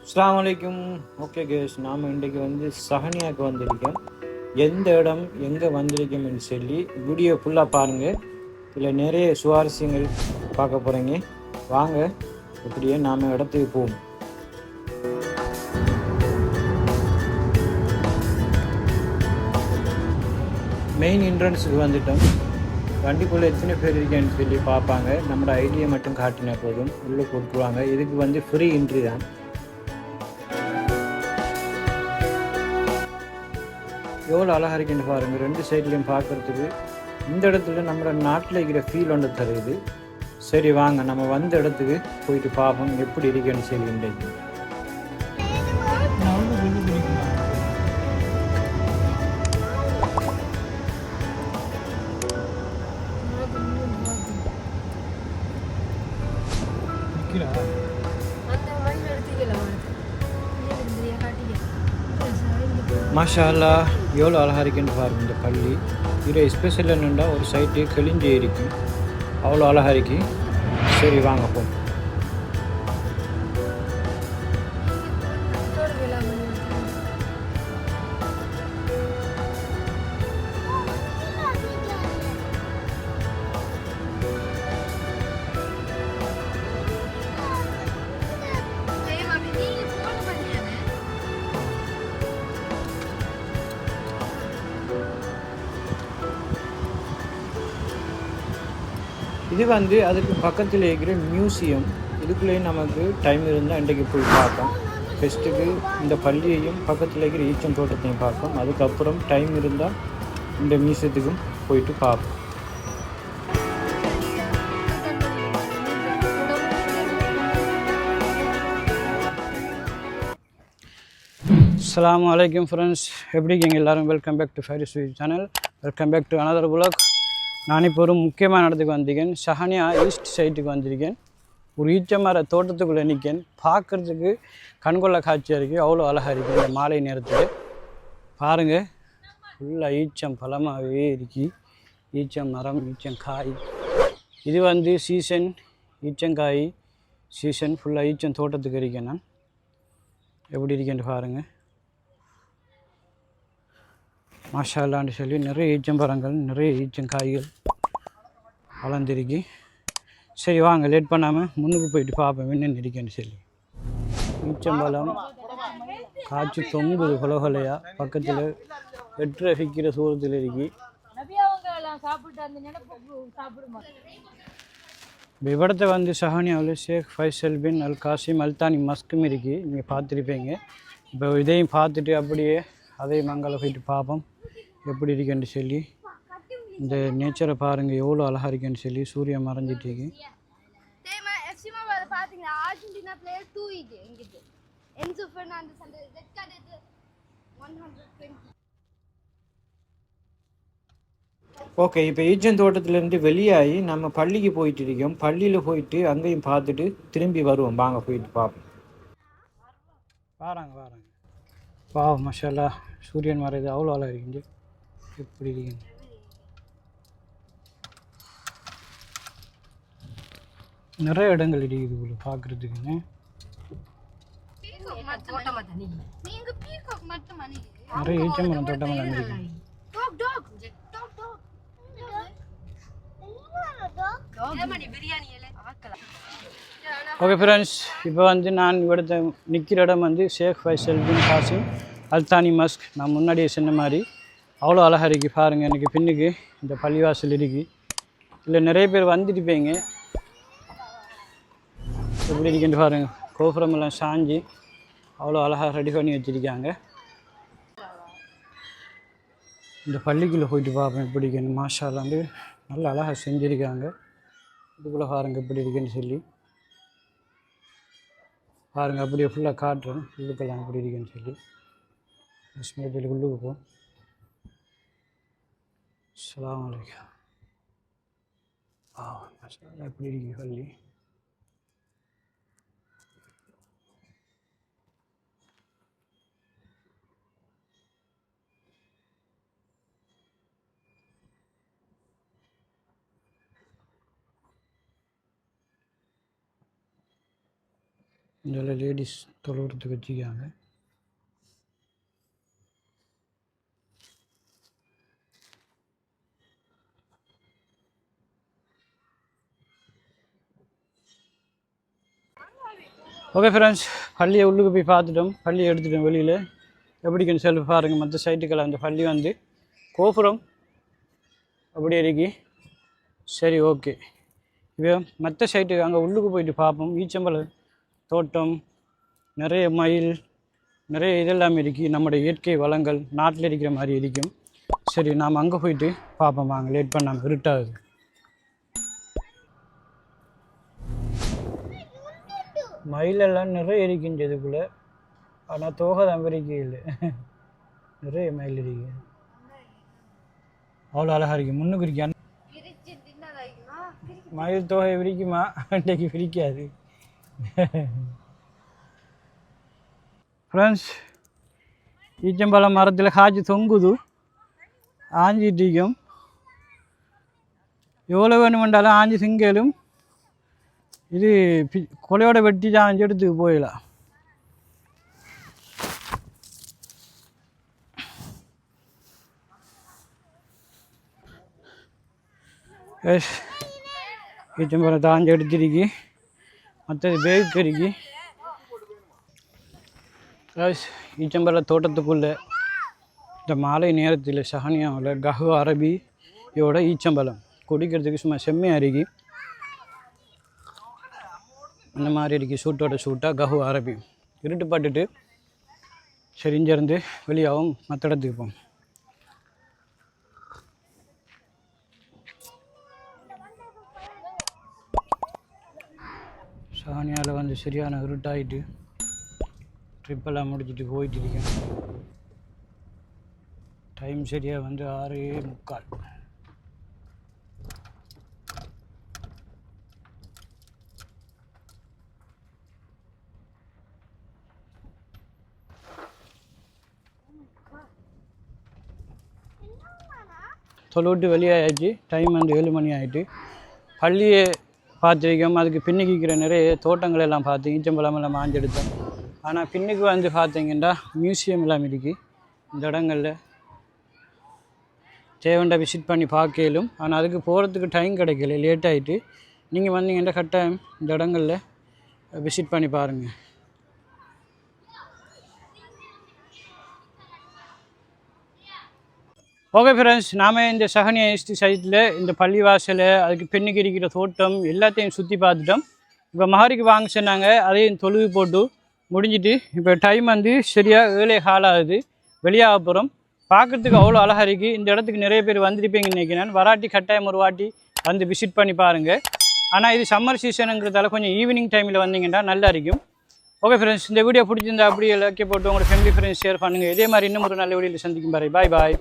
அஸ்ஸலாமு அலைக்கும். Okay case, நாம் இன்றைக்கு சஹனியாவுக்கு வந்திருக்கோம். எந்த இடம் எங்கே வந்திருக்கோம்னு சொல்லி வீடியோ ஃபுல்லாக பாருங்கள். இதில் நிறைய சுவாரஸ்யங்கள் பார்க்க போகிறீங்க. வாங்க இப்படியே நாம் இடத்துக்கு போவோம். மெயின் என்ட்ரன்ஸுக்கு வந்துட்டோம். வண்டிக்குள்ளே எத்தனை பேர் இருக்கேன்னு சொல்லி பார்ப்பாங்க. நம்மளோட ஐடியை மட்டும் காட்டினா போதும், உள்ளே கொடுத்துருவாங்க. இதுக்கு ஃப்ரீ என்ட்ரி தான். எவ்வளோ அழகாக இருக்குன்னு பாருங்கள். ரெண்டு சைட்லேயும் பார்க்குறதுக்கு இந்த இடத்துல நம்ம நாட்டில் இருக்கிற ஃபீல் ஒன்று தருது. சரி வாங்க நம்ம வந்த இடத்துக்கு போயிட்டு பார்ப்போம் எப்படி இருக்குன்னு சொல்லி. இன்றைக்கு மாஷா அல்லாஹ், எவ்வளோ அழகாக இருக்குன்னு பாருங்கள். இந்த பள்ளி இது ஸ்பெஷல் என்னென்னா ஒரு சைட்டு கிழிஞ்சு இருக்கும், அவ்வளோ அழகாக இருக்கு. சரி வாங்க போ. இது அதுக்கு பக்கத்தில் இருக்கிற மியூசியம். இதுக்குள்ளேயும் நமக்கு டைம் இருந்தால் இன்றைக்கு போய் பார்ப்போம். ஃபெஸ்ட்டுக்கு இந்த பள்ளியையும் பக்கத்தில் இருக்கிற ஈச்சம் தோட்டத்தையும் பார்ப்போம். அதுக்கப்புறம் டைம் இருந்தால் இந்த மியூசியத்துக்கும் போயிட்டு பார்ப்போம். அஸ்ஸலாமு அலைக்கும் ஃப்ரெண்ட்ஸ், எப்படி இருக்கீங்க எல்லோரும்? Welcome back to Fairies channel. Welcome back to another vlog. நான் இப்போ ஒரு முக்கியமான இடத்துக்கு வந்திருக்கேன். ஷஹனியா ஈஸ்ட் சைட்டுக்கு வந்திருக்கேன். ஒரு ஈச்சமர தோட்டத்துக்குள்ளே நிற்கேன். பார்க்குறதுக்கு கண்கொள்ள காட்சியாக இருக்குது, அவ்வளோ அழகாக இருக்குது. இந்த மாலை நேரத்தில் பாருங்கள், ஃபுல்லாக ஈச்சம் பழமாகவே இருக்குது. ஈச்சம் மரம், ஈச்சங்காய். இது சீசன், ஈச்சங்காய் சீசன். ஃபுல்லாக ஈச்சம் தோட்டத்துக்கு இருக்கேன். நான் எப்படி இருக்கேன்னு பாருங்கள். மாஷா அல்லான்னு சொல்லி நிறைய ஈச்சம்பழங்கள், நிறைய ஈச்சங்காய்கள் வளர்ந்துருக்கு. சரி வாங்க லேட் பண்ணாமல் முன்னுக்கு போயிட்டு பார்ப்போம் என்னென்னு இருக்கேன்னு சொல்லி. ஈச்சம்பழம் காய்ச்சி தொங்குது கொலகொலையாக. பக்கத்தில் வெற்ற விற்கிற சூரத்தில் இருக்கு. விவரத்தை ஷஹனியாவில் ஷேக் ஃபைசல் பின் அல் காசிம் அல்தானி மஸ்கும் இருக்குது. நீங்கள் பார்த்துருப்பீங்க. இப்போ இதையும் பார்த்துட்டு அப்படியே அதையும் அங்கே போயிட்டு பார்ப்போம் எப்படி இருக்குன்னு சொல்லி. இந்த நேச்சரை பாருங்கள் எவ்வளோ அழகாக இருக்குன்னு சொல்லி. சூரியன் மறைஞ்சிட்டு இருக்கு. ஓகே, இப்போ ஈச்சன் தோட்டத்துலேருந்து வெளியாகி நம்ம பள்ளிக்கு போயிட்டு இருக்கோம். பள்ளியில் போயிட்டு அங்கேயும் பார்த்துட்டு திரும்பி வருவோம். வாங்க போயிட்டு பார்ப்போம். வாராங்க வா மஷாலா, சூரியன் மறையுது, அவ்வளோ அழகாக இருக்குது. எப்படி இருக்குங்க நிறைய இடங்கள் இருக்குது போல பார்க்குறதுக்குங்க. நிறைய ஈச்சமரம் தோட்டமாக வந்துருக்கு. ஓகே ஃப்ரெண்ட்ஸ், இப்போ நான் இവിടുത്തെ நிற்கிற இடம் ஷேக் ஃபைசல் பின் காசிம் அல்தானி மஸ்க். நான் முன்னாடியே சொன்ன மாதிரி அவ்வளோ அழகாக இருக்குது பாருங்கள். எனக்கு பின்னுக்கு இந்த பள்ளிவாசல் இருக்குது. இல்லை நிறைய பேர் வந்துட்டுப்பீங்க. எப்படி இருக்குன்னு பாருங்கள். கோபுரமெல்லாம் சாஞ்சி அவ்வளோ அழகாக ரெடி பண்ணி வச்சுருக்காங்க. இந்த பள்ளிக்குள்ளே போயிட்டு பார்ப்பேன் எப்படி இருக்குன்னு. மாஷாலாம் நல்லா அழகாக செஞ்சுருக்காங்க. இதுக்குள்ளே பாருங்கள் எப்படி இருக்குன்னு சொல்லி பாருங்கள். அப்படியே ஃபுல்லாக காட்டுறேன் உள்ளுக்கெல்லாம் எப்படி இருக்குன்னு சொல்லி. ஸ்மேட்டில் உள்ளுக்கு போ. அஸ்ஸலாமு அலைக்கும். எப்படி இருக்கு பள்ளி. இதில் லேடிஸ் தொழுவுறதுக்கு வச்சுக்காங்க. ஓகே ஃப்ரெண்ட்ஸ், பள்ளியை உள்ளுக்கு போய் பார்த்துட்டோம். பள்ளியை எடுத்துட்டோம் வெளியில். எப்படிக்குன்னு சொல்லி பாருங்கள். மற்ற சைட்டுக்கெல்லாம் அந்த பள்ளி வந்து கோபுரம் அப்படி இருக்கி. சரி, ஓகே. இப்போ மற்ற சைட்டுக்கு அங்கே உள்ளுக்கு போயிட்டு பார்ப்போம். ஈச்சம்பழம் தோட்டம், நிறைய மயில், நிறைய இதெல்லாம் இருக்குது. நம்முடைய இயற்கை வளங்கள் நாட்டில் இருக்கிற மாதிரி இருக்கும். சரி, நாம் அங்கே போயிட்டு பார்ப்போம். வாங்க, லேட் பண்ணாமல், இருட்டாகுது. மயிலெல்லாம் நிறைய இருக்கின்றதுக்குள்ளே, ஆனால் தோகை தான் விரிக்கையில் நிறைய மயில் இருக்கு. அவ்வளோ அழகாக இருக்குது. முன்னுக்கு இருக்கா மயில் தோகை விரிக்குமா? அன்றைக்கு விரிக்காது. ஃப்ரெண்ட்ஸ், ஈச்சம்பழம் மரத்தில் காய்ச்சி தொங்குது, ஆஞ்சிட்டிக்கும். எவ்வளோ வேணுமென்றாலும் ஆஞ்சி திங்கலும். இது கொலையோட வெட்டி தான் ஆஞ்சி எடுத்துக்கு போயிடலாம். எஸ், ஈச்சம்பழத்தை ஆஞ்சி எடுத்துருக்கு. மற்றது பேக்கரிக்கு. எஸ், ஈச்சம்பழ தோட்டத்துக்குள்ளே இந்த மாலை நேரத்தில் சஹனியாவில் கஹு அரபியோட ஈச்சம்பழம் குடிக்கிறதுக்கு சும்மா செம்மையாக இருக்கு. இந்த மாதிரி இருக்குது. சூட்டோட சூட்டாக கஹு அரபி. இருட்டு பட்டுட்டு சரி, இங்கேருந்து வெளியாகவும் மற்ற இடத்துக்கு போவோம். சானியாவில் வந்து சரியான இருட்டாகிட்டு ட்ரிப்பெல்லாம் முடிச்சுட்டு போயிட்டு இருக்கேன். டைம் சரியாக வந்து 6:45. தொழுவிட்டு வெளியாகிடுச்சு. டைம் வந்து 7 மணி ஆகிட்டு. பள்ளியை பார்த்துருக்கோம். அதுக்கு பின்னுக்கு இருக்கிற நிறைய தோட்டங்கள் எல்லாம் பார்த்து ஈச்சம்பழம் எல்லாம் ஆஞ்செடுத்தோம். ஆனால் பின்னுக்கு வந்து பார்த்தீங்கன்னா மியூசியம் எல்லாம் இருக்குது. இந்த இடங்களில் தேவைண்டா விசிட் பண்ணி பார்க்கலும். ஆனால் அதுக்கு போகிறதுக்கு டைம் கிடைக்கல, லேட் ஆகிட்டு. நீங்கள் வந்தீங்கன்னா கட்டாயம் இந்த இடங்களில் விசிட் பண்ணி பாருங்கள். ஓகே ஃப்ரெண்ட்ஸ், நாம் இந்த சஹனியா ஈஸ்ட் சைட்டில் இந்த பள்ளிவாசலை, அதுக்கு பெண்ணுக்கு இருக்கிற தோட்டம் எல்லாத்தையும் சுற்றி பார்த்துட்டோம். இப்போ மஹரிக்கு வாங்க சொன்னாங்க, அதையும் தொழுவி போட்டு முடிஞ்சிட்டு இப்போ டைம் வந்து சரியாக 7:15 ஆகுது. வெளியாக போகிறோம். பார்க்குறதுக்கு அவ்வளோ அழகாக இருக்குது. இந்த இடத்துக்கு நிறைய பேர் வந்துருப்பீங்கன்னு நினைக்கிறேன். வராட்டி கட்டாயம் ஒரு வாட்டி வந்து விசிட் பண்ணி பாருங்கள். ஆனால் இது சம்மர் சீசனுங்கிறதால கொஞ்சம் ஈவினிங் டைமில் வந்தீங்கன்னா நல்லா இருக்கும். ஓகே ஃப்ரெண்ட்ஸ், இந்த வீடியோ பிடிச்சிருந்தா அப்படியே லைக் போட்டு உங்களோட ஃபேமிலி ஃப்ரெண்ட்ஸ் ஷேர் பண்ணுங்கள். இதே மாதிரி இன்னும் ஒரு நல்ல வீடியோவில் சந்திக்கும் பாரு. பாய் பாய்.